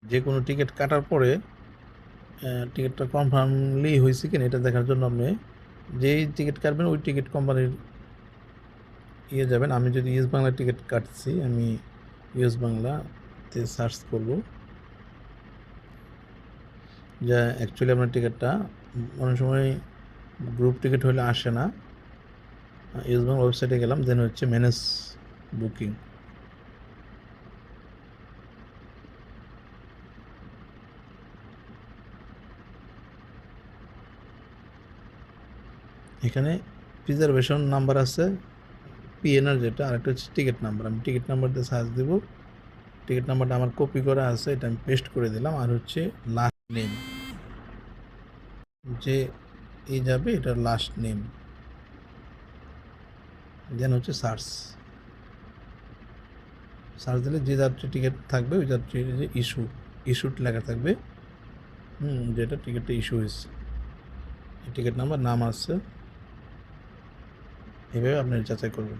যে কোনো টিকিট কাটার পরে টিকিটটা কনফার্মলি হয়েছে কিনা এটা দেখার জন্য আপনি যেই টিকিট কাটবেন ওই টিকিট কোম্পানির যাবেন। আমি যদি ইউএস বাংলা টিকিট কাটছি, আমি ইউএস বাংলাতে সার্চ করব, যে অ্যাকচুয়ালি আপনার টিকিটটা অনেক সময় গ্রুপ টিকিট হলে আসে না। ইউএস বাংলা ওয়েবসাইটে গেলাম, দেন হচ্ছে ম্যানেজ বুকিং। এখানে রিজার্ভেশন নাম্বার আছে, পিএনআর যেটা, আর একটা হচ্ছে টিকিট নাম্বার। আমি টিকিট নাম্বার দিয়ে সার্চ দেবো। টিকিট নাম্বারটা আমার কপি করা আছে, এটা আমি পেস্ট করে দিলাম। আর হচ্ছে লাস্ট নেম, যে যাবে এটার লাস্ট নেম, দেন হচ্ছে সার্চ। সার্চ দিলে যে যাত্রী টিকিট থাকবে ওই যাত্রীর যে ইস্যুড লেখা থাকবে, যেটা টিকিটটা ইস্যু হয়েছে, টিকিট নাম্বার নাম আছে, এইভাবে আপনি যাচাই করবেন।